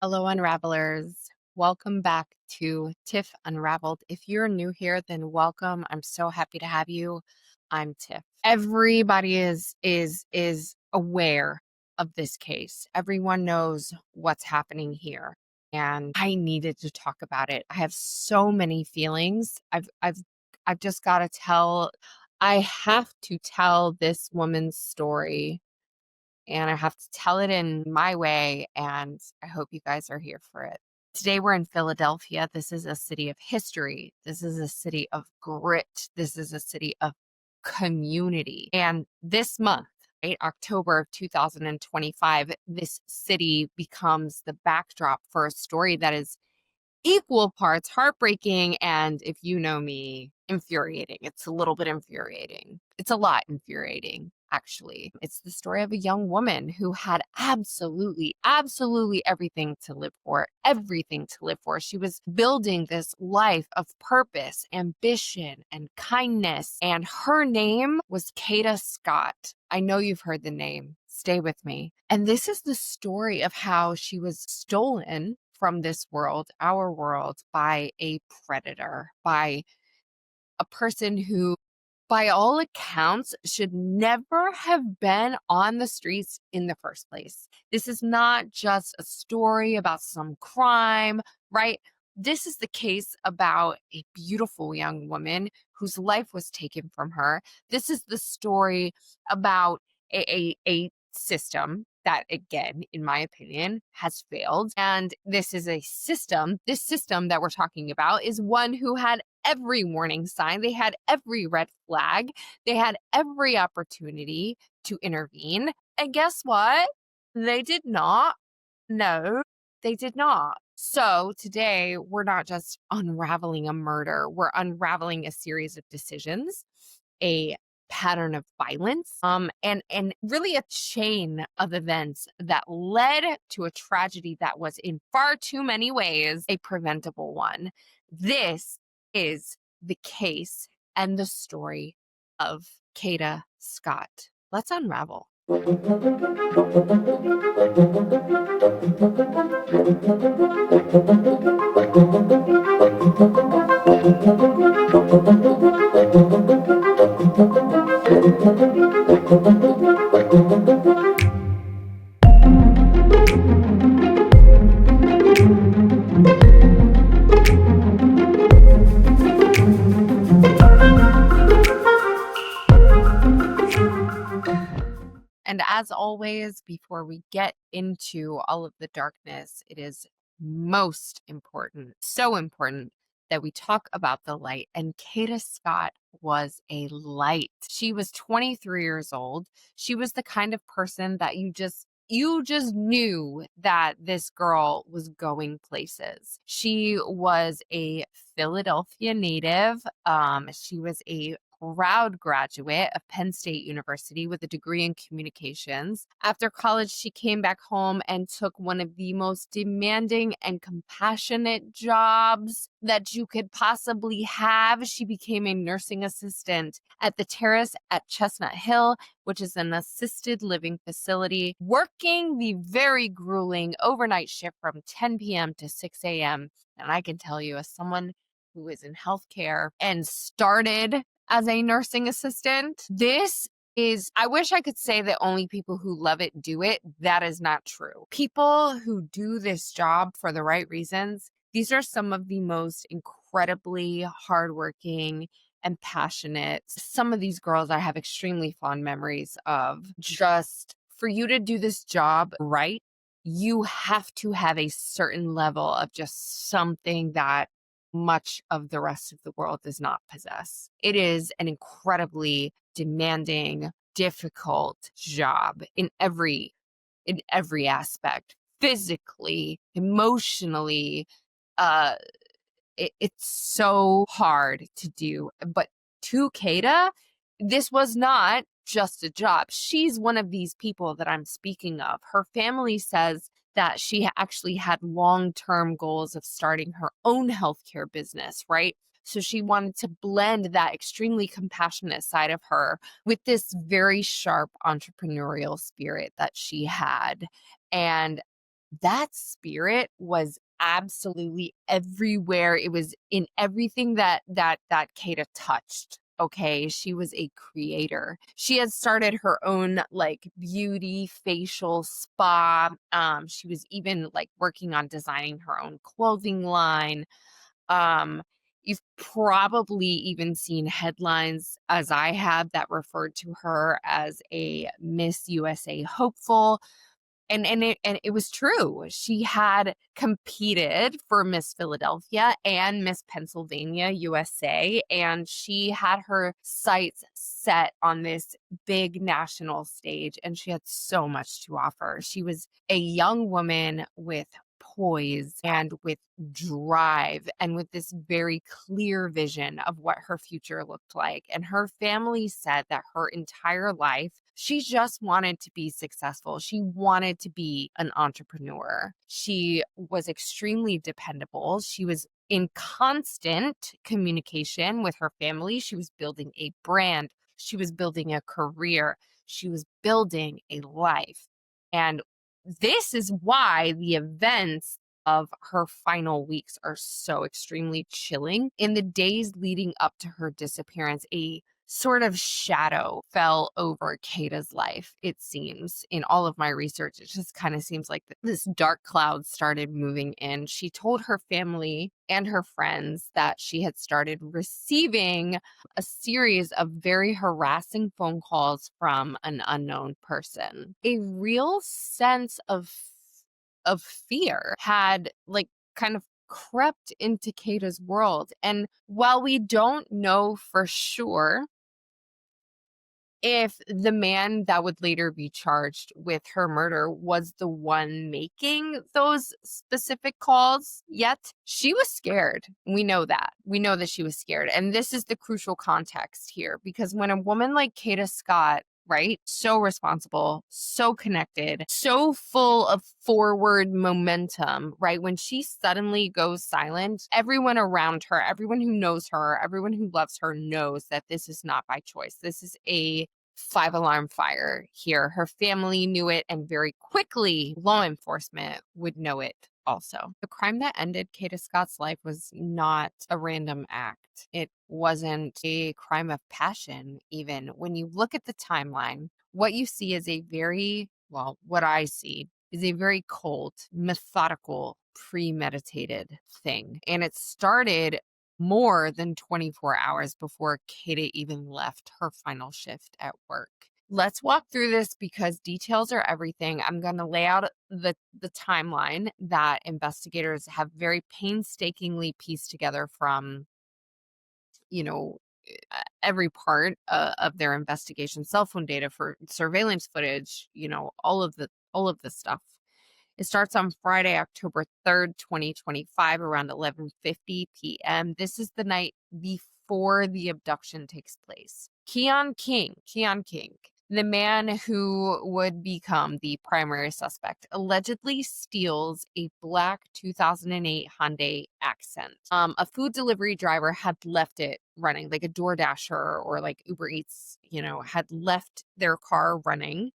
Hello, Unravelers. Welcome back to Tiff Unraveled. If you're new here, then welcome. I'm so happy to have you. I'm Tiff. Everybody is aware of this case. Everyone knows what's happening here, and I needed to talk about it. I have so many feelings. I've just got to tell. I have to tell this woman's story and I have to tell it in my way, and I hope you guys are here for it. Today we're in Philadelphia. This is a city of history. This is a city of grit. This is a city of community. And this month, right, October of 2025, this city becomes the backdrop for a story that is equal parts heartbreaking and, if you know me, infuriating. It's a little bit infuriating. It's a lot infuriating, actually. It's the story of a young woman who had absolutely everything to live for, everything to live for. She was building this life of purpose, ambition, and kindness, and her name was Kada Scott. I know you've heard the name. Stay with me. And this is the story of how she was stolen from this world, our world, by a predator, by a person who, by all accounts, should never have been on the streets in the first place. This is not just a story about some crime, right? This is the case about a beautiful young woman whose life was taken from her. This is the story about a system that, again, in my opinion, has failed. And this is this system that we're talking about is one who had every warning sign. They had every red flag. They had every opportunity to intervene. And guess what? They did not. No, they did not. So today, we're not just unraveling a murder, we're unraveling a series of decisions, a pattern of violence, and really a chain of events that led to a tragedy that was in far too many ways a preventable one. This is the case and the story of Kada Scott. Let's unravel. And as always, before we get into all of the darkness, it is most important, so important, that we talk about the light. And Kada Scott was a light. She was 23 years old. She was the kind of person that you just knew that this girl was going places. She was a Philadelphia native. She was a proud graduate of Penn State University with a degree in communications. After college, she came back home and took one of the most demanding and compassionate jobs that you could possibly have. She became a nursing assistant at the Terrace at Chestnut Hill, which is an assisted living facility, working the very grueling overnight shift from 10 p.m. to 6 a.m. And I can tell you, as someone who is in healthcare and started as a nursing assistant, I wish I could say that only people who love it do it. That is not true. People who do this job for the right reasons, these are some of the most incredibly hardworking and passionate. Some of these girls I have extremely fond memories of. Just for you to do this job right, you have to have a certain level of just something that much of the rest of the world does not possess. It is an incredibly demanding, difficult job in every aspect, physically, emotionally. It's so hard to do. But to Kada, this was not just a job. She's one of these people that I'm speaking of. Her family says that she actually had long-term goals of starting her own healthcare business, right? So she wanted to blend that extremely compassionate side of her with this very sharp entrepreneurial spirit that she had. And that spirit was absolutely everywhere. It was in everything that Kada touched. Okay, she was a creator. She had started her own like beauty facial spa. She was even like working on designing her own clothing line. Um, you've probably even seen headlines, as I have, that referred to her as a Miss USA hopeful. And it was true. She had competed for Miss Philadelphia and Miss Pennsylvania USA, and she had her sights set on this big national stage, and she had so much to offer. She was a young woman with poise and with drive and with this very clear vision of what her future looked like. And her family said that her entire life, she just wanted to be successful. She wanted to be an entrepreneur. She was extremely dependable. She was in constant communication with her family. She was building a brand. She was building a career. She was building a life. And this is why the events of her final weeks are so extremely chilling. In the days leading up to her disappearance, a sort of shadow fell over Kada's life, it seems. In all of my research, it just kind of seems like this dark cloud started moving in. She told her family and her friends that she had started receiving a series of very harassing phone calls from an unknown person. A real sense of fear had like kind of crept into Kada's world. And while we don't know for sure if the man that would later be charged with her murder was the one making those specific calls yet, she was scared. We know that. We know that she was scared. And this is the crucial context here, because when a woman like Kada Scott, right, so responsible, so connected, so full of forward momentum, right, when she suddenly goes silent, everyone around her, everyone who knows her, everyone who loves her knows that this is not by choice. This is a 5-alarm fire here. Her family knew it, and very quickly, law enforcement would know it also. The crime that ended Kada Scott's life was not a random act. It wasn't a crime of passion, even. When you look at the timeline, what you see is a very, well, what I see is a very cold, methodical, premeditated thing. And it started more than 24 hours before Kada even left her final shift at work. Let's walk through this because details are everything. I'm going to lay out the timeline that investigators have very painstakingly pieced together from, you know, every part of their investigation, cell phone data, for surveillance footage, all of the stuff. It starts on Friday, October 3rd, 2025, around 11:50 p.m. This is the night before the abduction takes place. Keon King, the man who would become the primary suspect, allegedly steals a black 2008 Hyundai Accent. A food delivery driver had left it running, like a DoorDasher or like Uber Eats, had left their car running.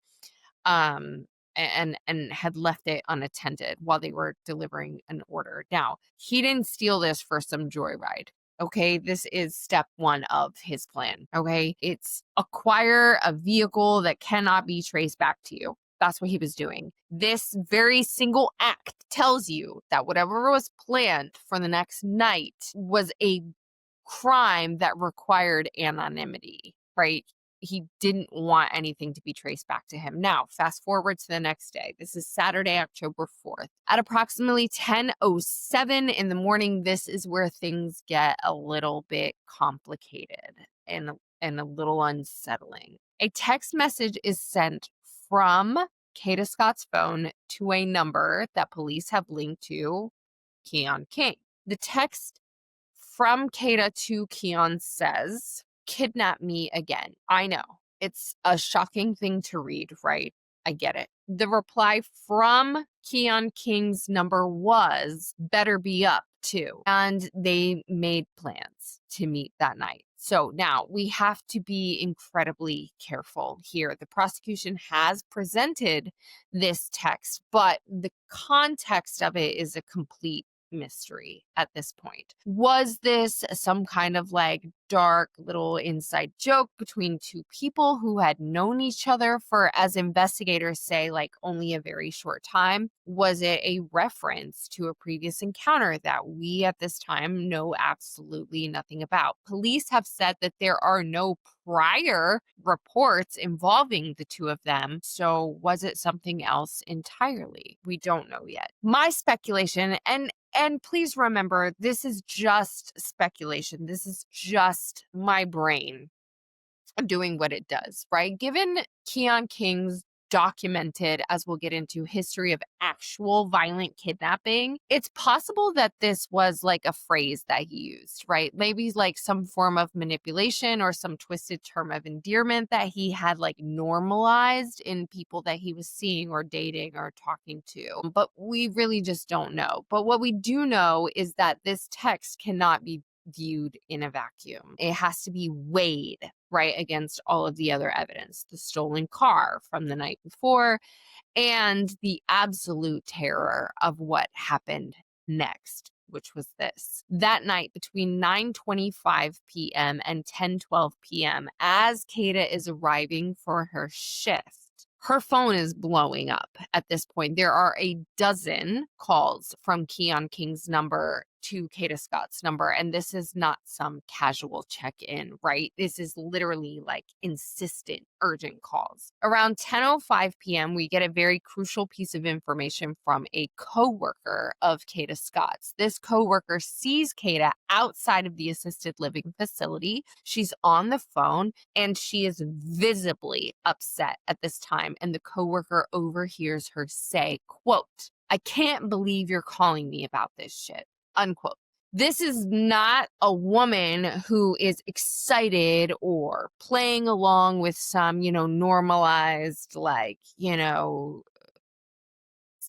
And had left it unattended while they were delivering an order. Now, he didn't steal this for some joyride. Okay, this is step one of his plan. Okay, it's acquire a vehicle that cannot be traced back to you. That's what he was doing. This very single act tells you that whatever was planned for the next night was a crime that required anonymity, right? He didn't want anything to be traced back to him. Now, fast forward to the next day. This is Saturday, October 4th. At approximately 10:07 in the morning, this is where things get a little bit complicated and a little unsettling. A text message is sent from Kada Scott's phone to a number that police have linked to Keon King. The text from Kada to Keon says, "Kidnap me again." I know it's a shocking thing to read, right? I get it. The reply from Keon King's number was, "Better be up too." And they made plans to meet that night. So now we have to be incredibly careful here. The prosecution has presented this text, but the context of it is a complete mystery at this point. Was this some kind of like dark little inside joke between two people who had known each other for, as investigators say, like only a very short time? Was it a reference to a previous encounter that we at this time know absolutely nothing about? Police have said that there are no prior reports involving the two of them. So was it something else entirely? We don't know yet. My speculation, and please remember, this is just speculation. This is just my brain doing what it does, right? Given Keon King's documented, as we'll get into, history of actual violent kidnapping, it's possible that this was like a phrase that he used, right? Maybe like some form of manipulation or some twisted term of endearment that he had like normalized in people that he was seeing or dating or talking to. But we really just don't know. But what we do know is that this text cannot be viewed in a vacuum. It has to be weighed right against all of the other evidence, the stolen car from the night before, and the absolute terror of what happened next, which was this. That night between 9:25 p.m. and 10:12 p.m., as Kada is arriving for her shift, her phone is blowing up at this point. There are a dozen calls from Keon King's number to Kada Scott's number, and this is not some casual check-in, right? This is literally like insistent, urgent calls. Around 10:05 p.m., we get a very crucial piece of information from a coworker of Kada Scott's. This coworker sees Kada outside of the assisted living facility. She's on the phone, and she is visibly upset at this time, and the coworker overhears her say, quote, "I can't believe you're calling me about this shit," unquote. This is not a woman who is excited or playing along with some, normalized, like,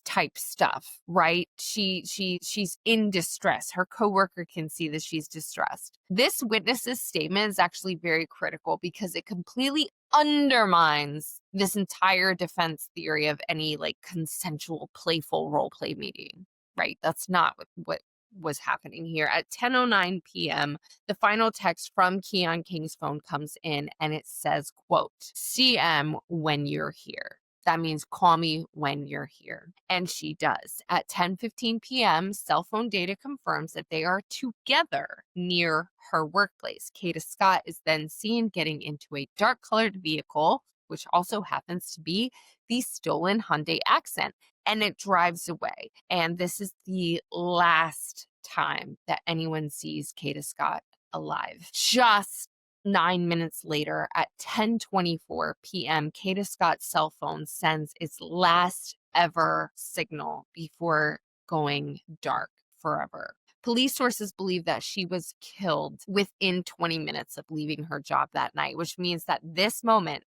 type stuff, right? She's in distress. Her coworker can see that she's distressed. This witness's statement is actually very critical because it completely undermines this entire defense theory of any like consensual, playful role play meeting, right? That's not what was happening here. At 10:09 p.m., the final text from Keon King's phone comes in and it says, quote, "CM when you're here." That means call me when you're here. And she does. At 10:15 p.m., cell phone data confirms that they are together near her workplace. Kada Scott is then seen getting into a dark-colored vehicle, which also happens to be the stolen Hyundai Accent, and it drives away. And this is the last time that anyone sees Kada Scott alive. Just 9 minutes later, at 10:24 p.m., Kada Scott's cell phone sends its last ever signal before going dark forever. Police sources believe that she was killed within 20 minutes of leaving her job that night, which means that this moment,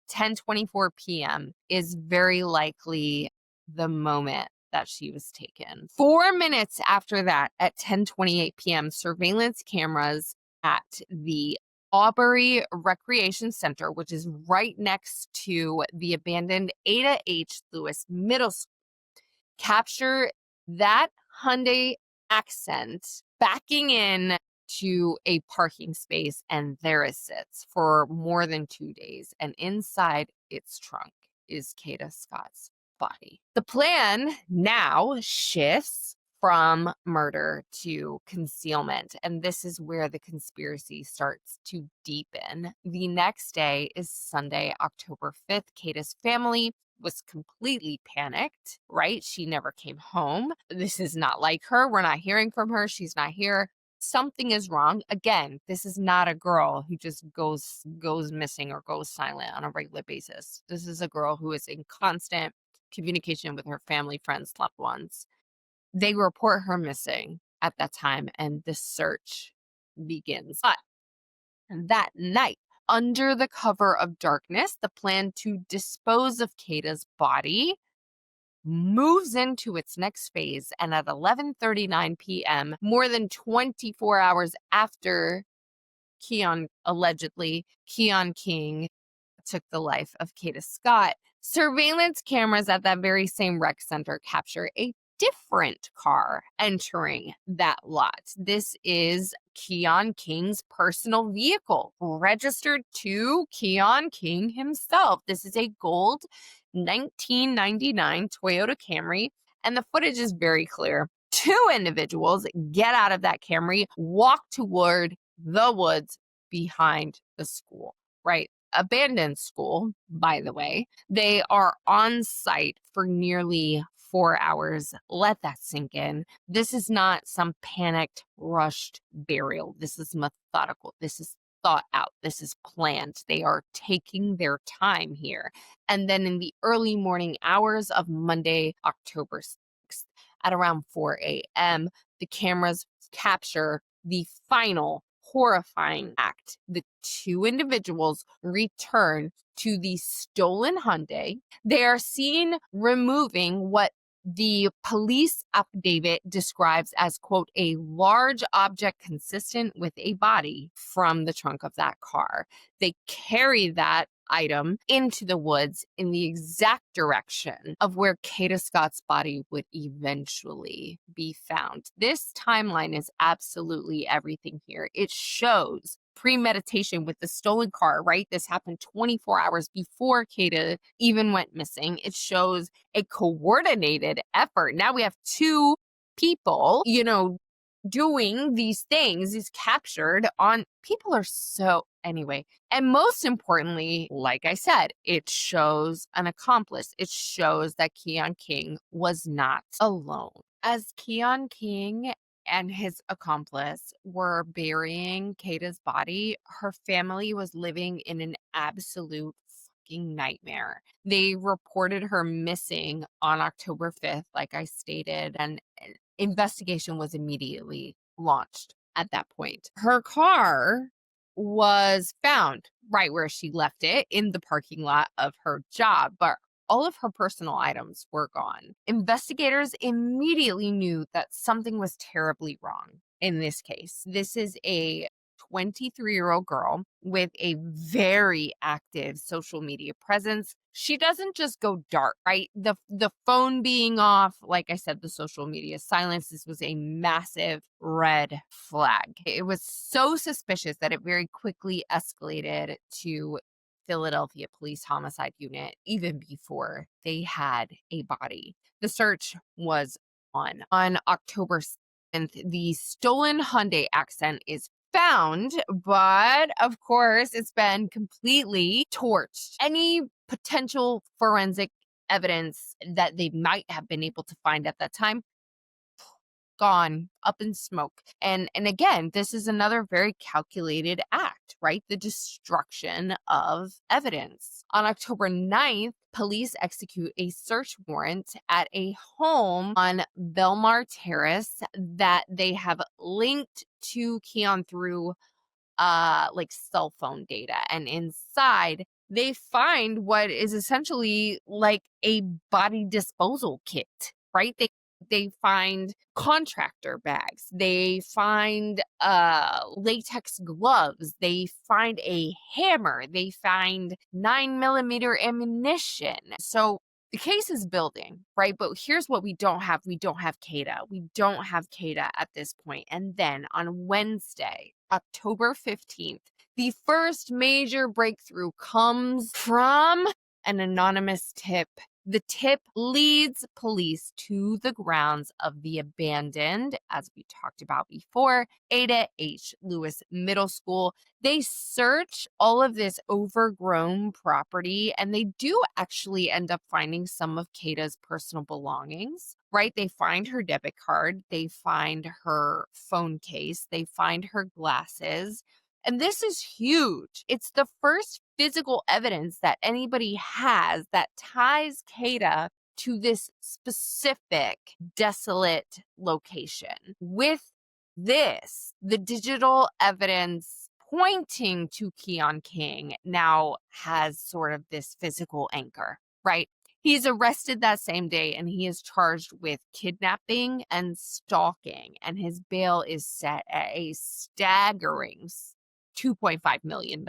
10:24 p.m., is very likely the moment that she was taken. 4 minutes after that, at 10:28 p.m., surveillance cameras at the Aubrey Recreation Center, which is right next to the abandoned Ada H. Lewis Middle School, capture that Hyundai Accent backing in to a parking space, and there it sits for more than 2 days. And inside its trunk is Kada Scott's body. The plan now shifts from murder to concealment, and this is where the conspiracy starts to deepen. The next day is Sunday, October 5th. Kada's family was completely panicked, right? She never came home. This is not like her. We're not hearing from her. She's not here. Something is wrong. Again, this is not a girl who just goes missing or goes silent on a regular basis. This is a girl who is in constant communication with her family, friends, loved ones. They report her missing at that time, and the search begins. But that night, under the cover of darkness, the plan to dispose of Kada's body moves into its next phase. And at 11:39 p.m., more than 24 hours after allegedly, Keon King took the life of Kada Scott. Surveillance cameras at that very same rec center capture a different car entering that lot. This is Keon King's personal vehicle, registered to Keon King himself. This is a gold 1999 Toyota Camry, and the footage is very clear. Two individuals get out of that Camry, walk toward the woods behind the school, right? Abandoned school, by the way. They are on site for nearly 4 hours. Let that sink in. This is not some panicked, rushed burial. This is methodical. This is thought out. This is planned. They are taking their time here. And then in the early morning hours of Monday, October 6th, at around 4 a.m., the cameras capture the final horrifying act. The two individuals return to the stolen Hyundai. They are seen removing what the police affidavit describes as, quote, a large object consistent with a body from the trunk of that car. They carry that item into the woods in the exact direction of where Kada Scott's body would eventually be found. This timeline is absolutely everything here. It shows premeditation with the stolen car, right? This happened 24 hours before Kada even went missing. It shows a coordinated effort. Now we have two people, doing these things is captured on. People are so, anyway. And most importantly, like I said, it shows an accomplice. It shows that Keon King was not alone. As Keon King and his accomplice were burying Kada's body, her family was living in an absolute fucking nightmare. They reported her missing on October 5th, like I stated, and investigation was immediately launched at that point. Her car was found right where she left it in the parking lot of her job, but all of her personal items were gone. Investigators immediately knew that something was terribly wrong in this case. This is a 23-year-old girl with a very active social media presence. She doesn't just go dark, right? The phone being off, like I said, the social media silence, this was a massive red flag. It was so suspicious that it very quickly escalated to Philadelphia Police Homicide Unit even before they had a body. The search was on. On October 7th, the stolen Hyundai Accent is found, but of course it's been completely torched. Any potential forensic evidence that they might have been able to find at that time, gone, up in smoke. And again, this is another very calculated act, right? The destruction of evidence. On October 9th, police execute a search warrant at a home on Belmar Terrace that they have linked to Keon through like cell phone data. And inside, they find what is essentially like a body disposal kit, right? They find contractor bags. They find latex gloves. They find a hammer. They find 9mm ammunition. So the case is building, right? But here's what we don't have. We don't have Kada. We don't have Kada at this point. And then on Wednesday, October 15th, the first major breakthrough comes from an anonymous tip. The tip leads police to the grounds of the abandoned, as we talked about before, Ada H. Lewis Middle School. They search all of this overgrown property, and they do actually end up finding some of Kada's personal belongings, right? They find her debit card, they find her phone case, they find her glasses. And this is huge. It's the first physical evidence that anybody has that ties Kada to this specific desolate location. With this, the digital evidence pointing to Keon King now has sort of this physical anchor, right? He's arrested that same day and he is charged with kidnapping and stalking, and his bail is set at a staggering $2.5 million.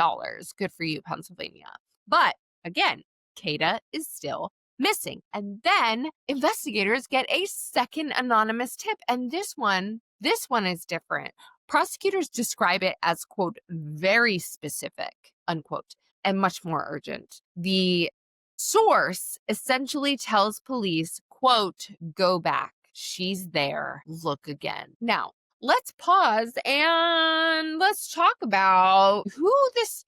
Good for you, Pennsylvania. But again, Kada is still missing. And then investigators get a second anonymous tip. And this one is different. Prosecutors describe it as, quote, very specific, unquote, and much more urgent. The source essentially tells police, quote, go back. She's there. Look again. Now, let's pause and let's talk about who's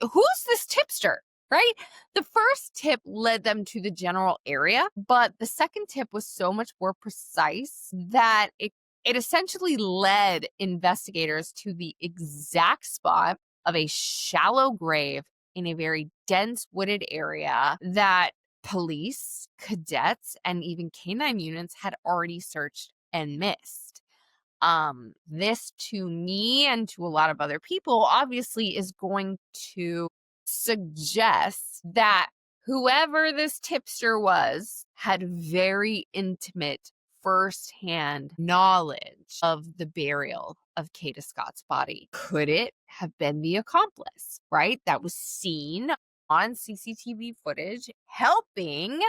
this tipster, right? The first tip led them to the general area, but the second tip was so much more precise that it essentially led investigators to the exact spot of a shallow grave in a very dense wooded area that police, cadets, and even canine units had already searched and missed. This to me and to a lot of other people obviously is going to suggest that whoever this tipster was had very intimate firsthand knowledge of the burial of Kada Scott's body. Could it have been the accomplice, right? That was seen on CCTV footage helping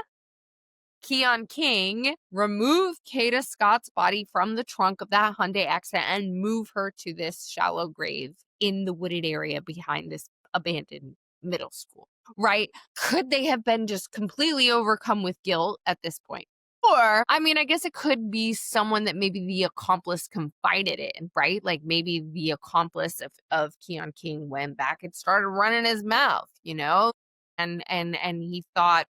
Keon King remove Kada Scott's body from the trunk of that Hyundai accident and move her to this shallow grave in the wooded area behind this abandoned middle school, right? Could they have been just completely overcome with guilt at this point? Or, I mean, I guess it could be someone that maybe the accomplice confided in, right? Like maybe the accomplice of Keon King went back and started running his mouth, and he thought,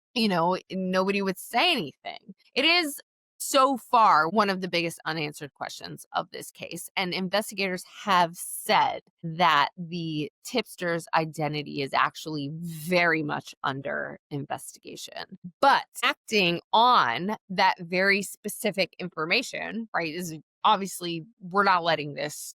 nobody would say anything. It is so far one of the biggest unanswered questions of this case. And investigators have said that the tipster's identity is actually very much under investigation. But acting on that very specific information, right, is obviously we're not letting this,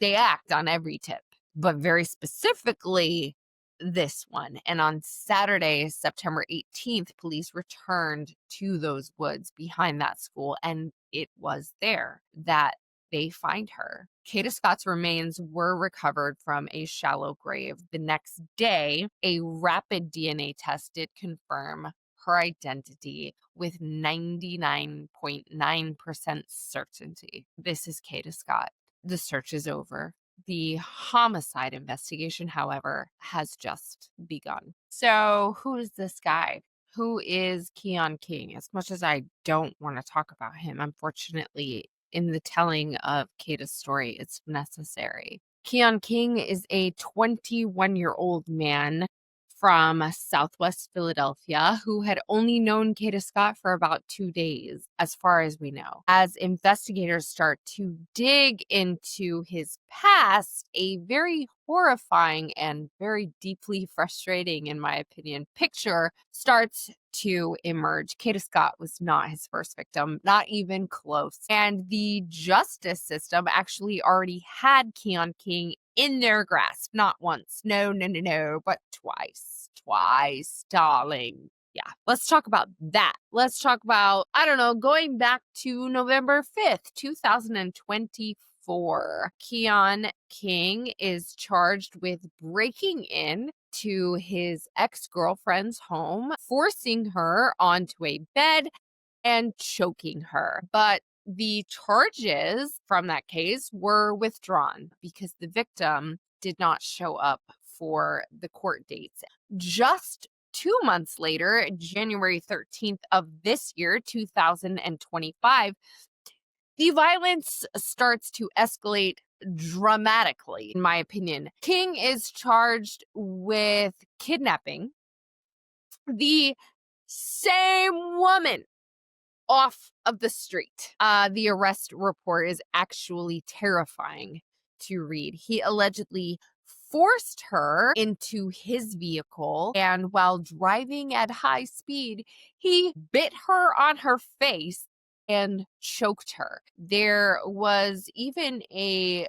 they act on every tip, but very specifically this one. And on Saturday, September 18th, police returned to those woods behind that school, and it was there that they find her. Kada Scott's remains were recovered from a shallow grave. The next day, a rapid DNA test did confirm her identity with 99.9% certainty. This is Kada Scott. The search is over. The homicide investigation, however, has just begun. So who is this guy? Who is Keon King? As much as I don't want to talk about him, unfortunately, in the telling of Kada's story, it's necessary. Keon King is a 21-year-old man from Southwest Philadelphia who had only known Kada Scott for about 2 days, as far as we know. As investigators start to dig into his past, a very horrifying and very deeply frustrating, in my opinion, picture starts to emerge. Kada Scott was not his first victim, not even close. And the justice system actually already had Keon King in their grasp, not once, no, but twice, darling. Yeah, let's talk about that. Let's talk about, going back to November 5th, 2024. Keon King is charged with breaking in to his ex-girlfriend's home, forcing her onto a bed and choking her. But the charges from that case were withdrawn because the victim did not show up for the court dates. Just 2 months later, January 13th of this year, 2025, the violence starts to escalate dramatically, in my opinion. King is charged with kidnapping the same woman off of the street. The arrest report is actually terrifying to read. He allegedly forced her into his vehicle, and while driving at high speed, he bit her on her face and choked her. There was even a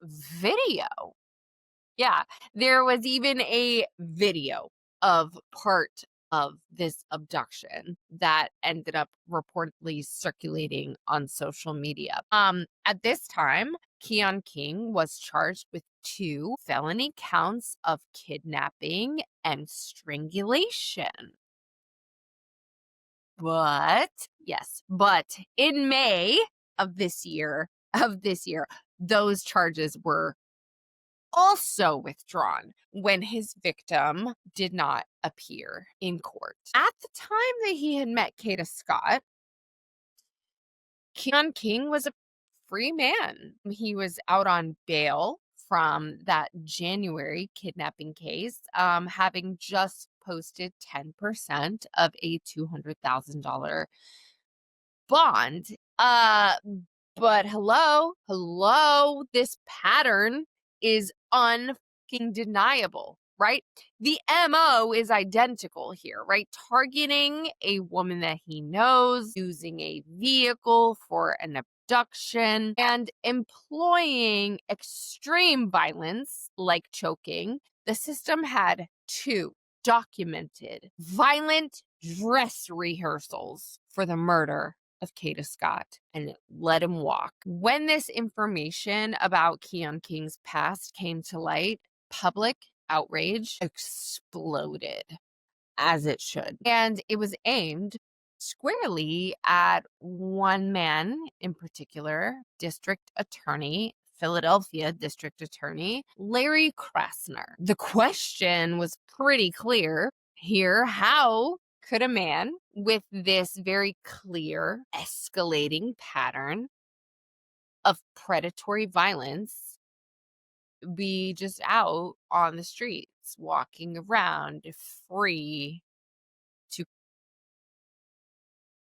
video. Yeah, there was even a video of part of this abduction that ended up reportedly circulating on social media. At this time, Keon King was charged with 2 felony counts of kidnapping and strangulation. But in May of this year, those charges were also withdrawn when his victim did not appear in court. At the time that he had met Kada Scott, Keon King was a free man. He was out on bail from that January kidnapping case, having just posted 10% of a $200,000 bond. But hello, this pattern is unfucking deniable, right? The MO is identical here, right? Targeting a woman that he knows, using a vehicle for an abduction, and employing extreme violence like choking. The system had 2 documented violent dress rehearsals for the murder of Kada Scott and let him walk. When this information about Keon King's past came to light, public outrage exploded, as it should. And it was aimed squarely at one man in particular, Philadelphia District Attorney Larry Krasner. The question was pretty clear here. How could a man with this very clear escalating pattern of predatory violence be just out on the streets, walking around free to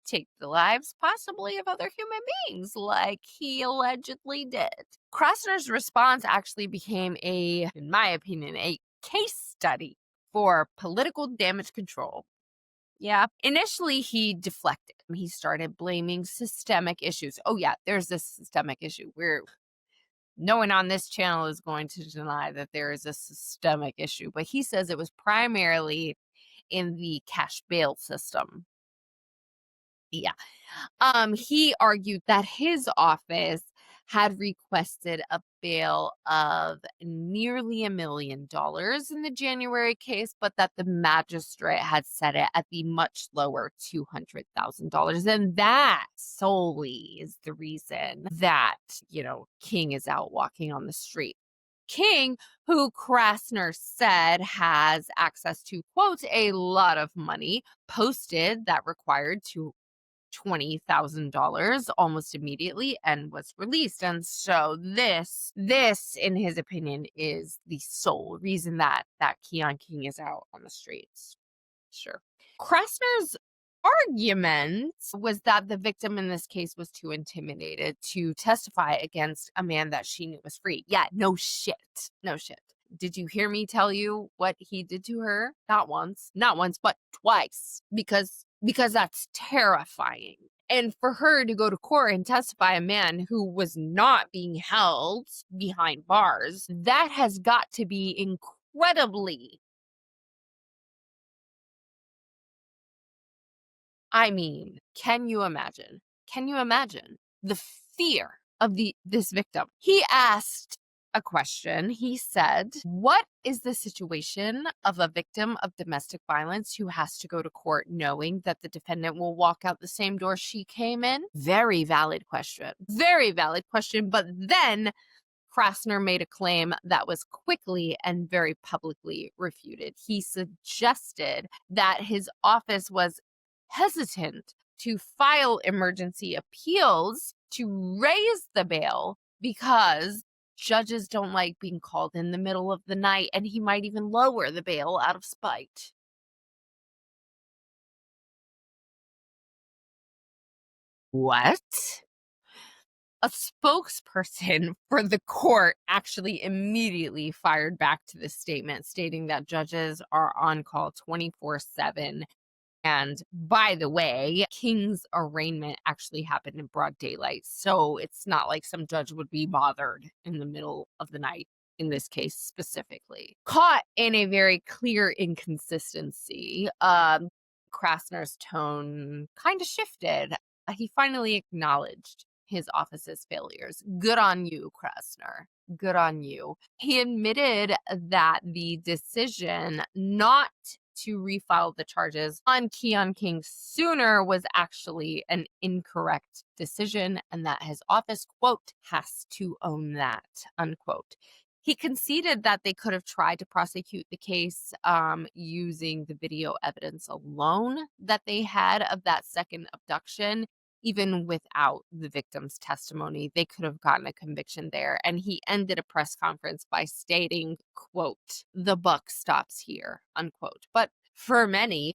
take the lives possibly of other human beings like he allegedly did? Krasner's response actually became in my opinion, a case study for political damage control. Yeah. Initially, he deflected. He started blaming systemic issues. Oh, yeah, there's this systemic issue. No one on this channel is going to deny that there is a systemic issue, but he says it was primarily in the cash bail system. Yeah. He argued that his office had requested a bail of nearly $1 million in the January case, but that the magistrate had set it at the much lower $200,000. And that solely is the reason that, King is out walking on the street. King, who Krasner said has access to, quote, a lot of money, posted that required to $20,000 almost immediately and was released. And so this in his opinion is the sole reason that Keon King is out on the streets. Sure. Krasner's argument was that the victim in this case was too intimidated to testify against a man that she knew was free. Yeah, no shit. Did you hear me tell you what he did to her? Not once, but twice, because that's terrifying. And for her to go to court and testify a man who was not being held behind bars, that has got to be incredibly, can you imagine? The fear of this victim? He asked a question. He said, "What is the situation of a victim of domestic violence who has to go to court knowing that the defendant will walk out the same door she came in?" Very valid question. But then Krasner made a claim that was quickly and very publicly refuted. He suggested that his office was hesitant to file emergency appeals to raise the bail because judges don't like being called in the middle of the night, and he might even lower the bail out of spite. What? A spokesperson for the court actually immediately fired back to this statement, stating that judges are on call 24/7. And by the way, King's arraignment actually happened in broad daylight. So it's not like some judge would be bothered in the middle of the night, in this case specifically. Caught in a very clear inconsistency, Krasner's tone kind of shifted. He finally acknowledged his office's failures. Good on you, Krasner. Good on you. He admitted that the decision not to refile the charges on Keon King sooner was actually an incorrect decision, and that his office, quote, has to own that, unquote. He conceded that they could have tried to prosecute the case using the video evidence alone that they had of that second abduction. Even without the victim's testimony, they could have gotten a conviction there. And he ended a press conference by stating, quote, "The buck stops here," unquote. But for many,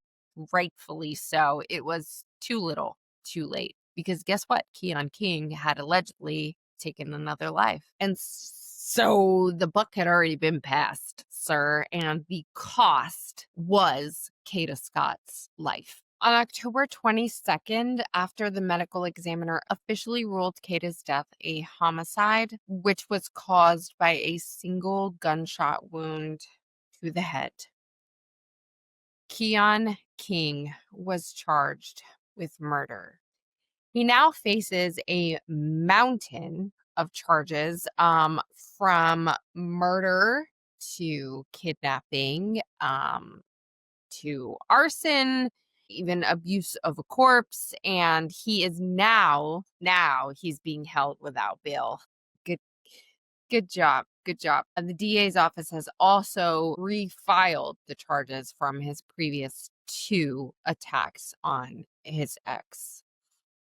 rightfully so, it was too little, too late. Because guess what? Keon King had allegedly taken another life. And so the buck had already been passed, sir. And the cost was Kada Scott's life. On October 22nd, after the medical examiner officially ruled Kada's death a homicide, which was caused by a single gunshot wound to the head, Keon King was charged with murder. He now faces a mountain of charges from murder to kidnapping to arson, even abuse of a corpse, and he is now he's being held without bail. Good job. Good job. And the DA's office has also refiled the charges from his previous 2 attacks on his ex.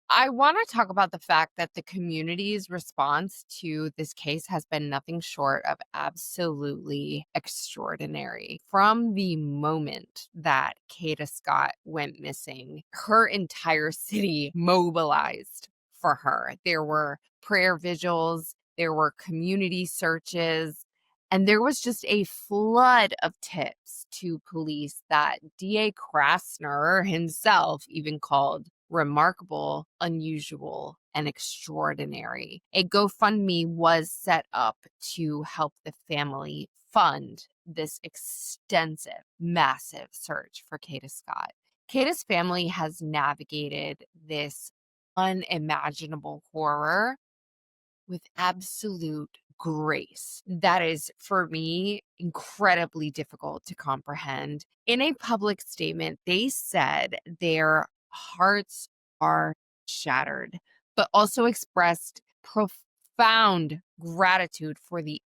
I want to talk about the fact that the community's response to this case has been nothing short of absolutely extraordinary. From the moment that Kada Scott went missing, her entire city mobilized for her. There were prayer vigils, there were community searches, and there was just a flood of tips to police that DA Krasner himself even called remarkable, unusual, and extraordinary. A GoFundMe was set up to help the family fund this extensive, massive search for Kada Scott. Kada's family has navigated this unimaginable horror with absolute grace. That is, for me, incredibly difficult to comprehend. In a public statement, they said their hearts are shattered, but also expressed profound gratitude for the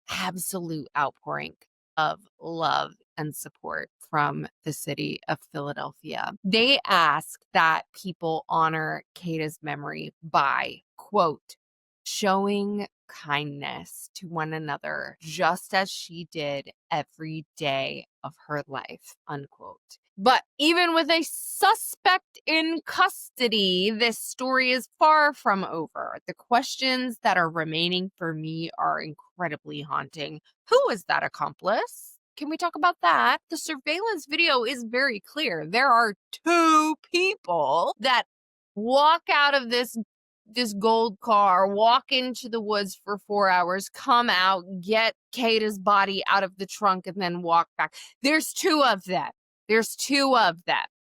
absolute outpouring of love and support from the city of Philadelphia. They ask that people honor Kada's memory by, quote, showing kindness to one another just as she did every day of her life, unquote. But even with a suspect in custody, this story is far from over. The questions that are remaining for me are incredibly haunting. Who is that accomplice? Can we talk about that? The surveillance video is very clear. There are 2 people that walk out of this gold car, walk into the woods for 4 hours, come out, get Kada's body out of the trunk, and then walk back. There's 2 of them.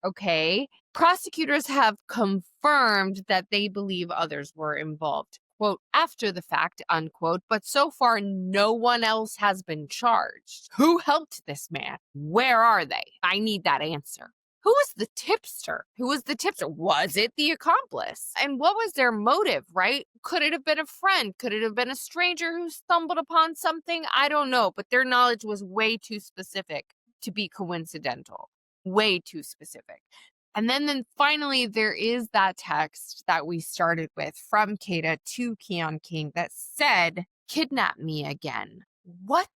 Okay? Prosecutors have confirmed that they believe others were involved, quote, after the fact, unquote, but so far no one else has been charged. Who helped this man? Where are they? I need that answer. Who was the tipster? Was it the accomplice? And what was their motive, right? Could it have been a friend? Could it have been a stranger who stumbled upon something? I don't know, but their knowledge was way too specific to be coincidental. Way too specific. And then finally, there is that text that we started with from Kada to Keon King that said, "Kidnap me again." What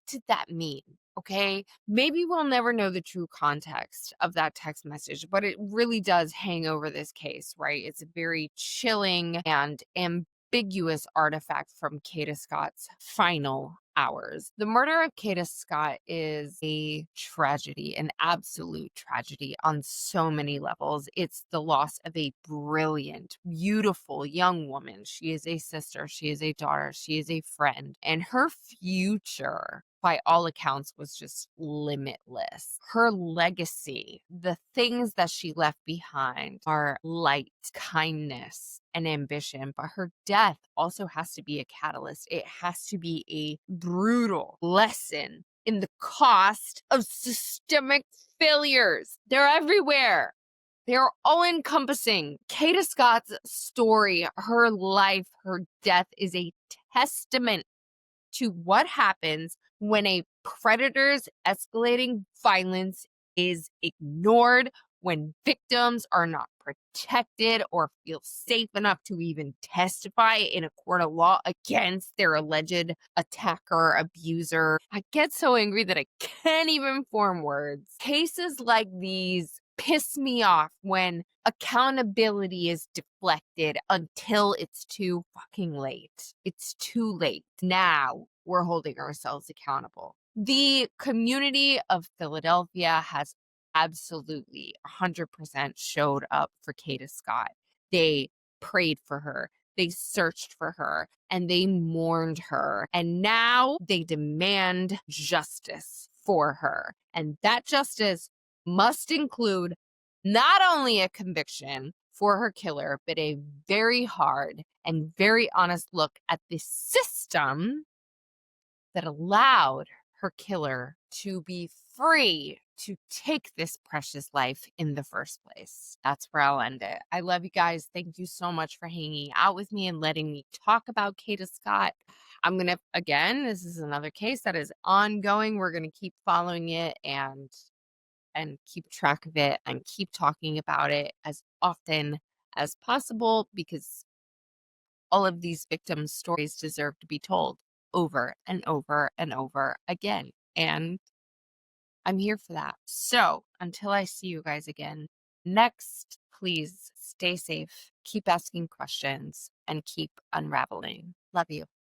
did that mean? Okay, maybe we'll never know the true context of that text message, but it really does hang over this case, right? It's a very chilling and ambiguous artifact from Kada Scott's final hours. The murder of Kada Scott is a tragedy, an absolute tragedy on so many levels. It's the loss of a brilliant, beautiful young woman. She is a sister, she is a daughter, she is a friend, and her future by all accounts, was just limitless. Her legacy, the things that she left behind, are light, kindness, and ambition. But her death also has to be a catalyst. It has to be a brutal lesson in the cost of systemic failures. They're everywhere. They're all encompassing. Kada Scott's story, her life, her death is a testament to what happens when a predator's escalating violence is ignored, when victims are not protected or feel safe enough to even testify in a court of law against their alleged attacker, abuser. I get so angry that I can't even form words. Cases like these piss me off when accountability is deflected until it's too fucking late. It's too late. Now we're holding ourselves accountable. The community of Philadelphia has absolutely 100% showed up for Kada Scott. They prayed for her. They searched for her and they mourned her. And now they demand justice for her. And that justice must include not only a conviction for her killer, but a very hard and very honest look at the system that allowed her killer to be free to take this precious life in the first place. That's where I'll end it. I love you guys. Thank you so much for hanging out with me and letting me talk about Kada Scott. I'm going to, again, this is another case that is ongoing. We're going to keep following it and keep track of it and keep talking about it as often as possible, because all of these victims' stories deserve to be told over and over and over again. And I'm here for that. So until I see you guys again next, please stay safe, keep asking questions, and keep unraveling. Love you.